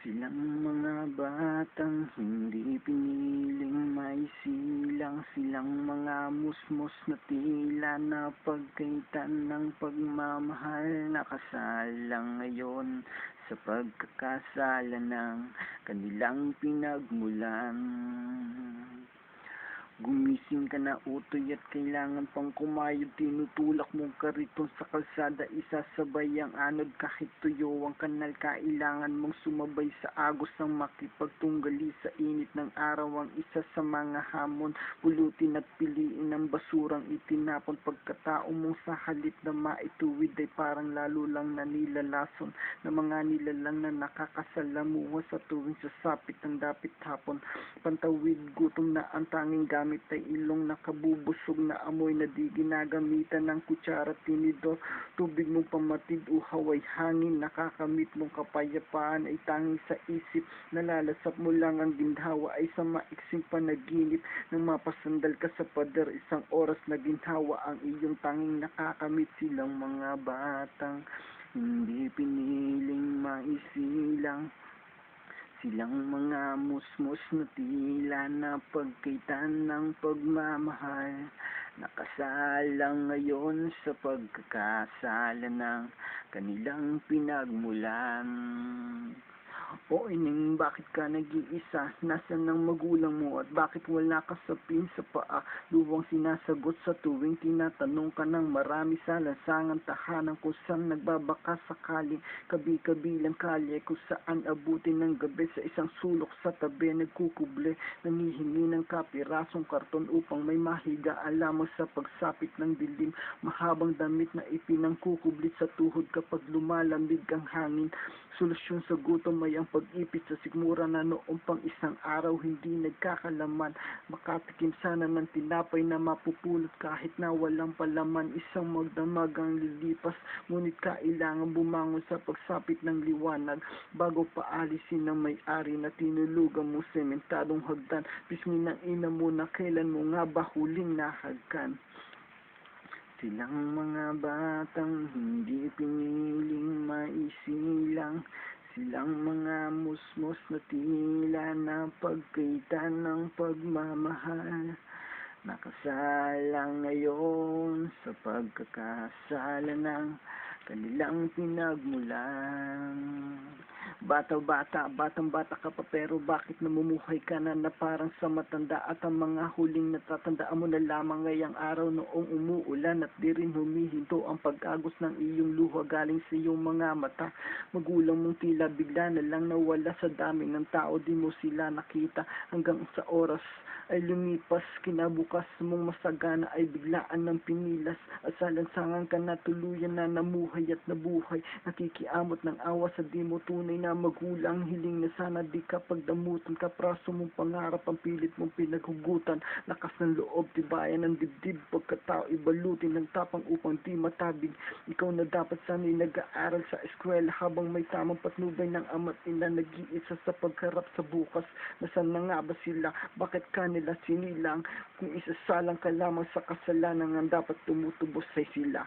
Silang mga batang hindi piniling maisilang, silang mga musmos na tila na pagkaitan ng pagmamahal, nakasalang ngayon sa pagkakasala ng kanilang pinagmulan. Gumising ka na utoy at kailangan pang kumayod, tinutulak mong kariton sa kalsada, isasabay ang anod kahit tuyo ang kanal, kailangan mong sumabay sa agos ng makipagtunggali sa init ng araw, ang isa sa mga hamon, pulutin at piliin ang basurang itinapon, pagkatao mong sa halip na maituwid ay parang lalo lang na nilalason na mga nilalang na nakakasalamuha sa tuwing sasapit ng dapit hapon, pantawid gutom na ang tanging gamit ay ilong nakabubusog na amoy na di ginagamitan ng kutsara, tinidor, tubig mong pamatid, uhaw ay hangin, nakakamit mong kapayapaan ay tanging sa isip, nalalasap mo lang ang ginhawa ay sa maiksing panaginip, nang mapasandal ka sa pader, isang oras na ginhawa ang iyong tanging nakakamit. Silang mga batang hindi piniling maisilang, silang mga musmos na tila na pagkaitan ng pagmamahal, nakasalang ngayon sa pagkakasala ng kanilang pinagmulan. O ining, bakit ka nag-iisa? Nasaan ang magulang mo at bakit wala ka sa pin sa paa? Luwang sinasagot sa tuwing tinatanong ka ng marami sa lansangan tahanan kung saan nagbabaka sakaling kabi-kabilang kalye, kung saan abutin ng gabi sa isang sulok sa tabi, nagkukuble, nangihingi ng kapirasong karton upang may mahiga lamang sa pagsapit ng dilim, mahabang damit na ipinangkukublit sa tuhod kapag lumalamig ang hangin. Solusyon sa gutom ay ang pag-ipit sa sikmura na noong pang isang araw hindi nagkakalaman, makatikim sana ng tinapay na mapupulot kahit na walang palaman, isang magdamag ang lilipas, ngunit kailangan bumangon sa pagsapit ng liwanag bago paalisin ng may-ari na tinulugan mo sementadong hagdan, pisngi ng ina mo na kailan mo nga ba huling nahagkan. Silang mga batang hindi piniling maisilang, silang mga musmos na tila na pagkaitan ng pagmamahal, nakasalang ngayon sa pagkakasala ng kanilang pinagmulan. Batang-bata ka pa pero bakit namumuhay ka na parang sa matanda, at ang mga huling natatandaan mo na lamang ngayong araw noong umuulan at di rin humihinto ang pag-agos ng iyong luha galing sa iyong mga mata. Magulang mong tila bigla na lang nawala sa dami ng tao, di mo sila nakita hanggang sa oras ay lumipas, kinabukas mong masagana ay biglaan ng pinilas at sa lansangan ka na tuluyan na namuhay at nabuhay, nakikiamot ng awa sa di mo tunay na magulang, hiling na sana di ka pagdamutan, kapraso mong pangarap ang pilit mong pinaghugutan, lakas ng loob, tibayan ng dibdib, pagkatao ibalutin ng tapang upang di matabig, ikaw na dapat sana'y nag-aaral sa eskwela habang may tamang patnubay ng ama't ina, nag-iisa sa pagharap sa bukas, nasan na nga ba sila, bakit ka nila sinilang, kung isasalang ka lamang sa kasalanan ang dapat tumutubos ay sila.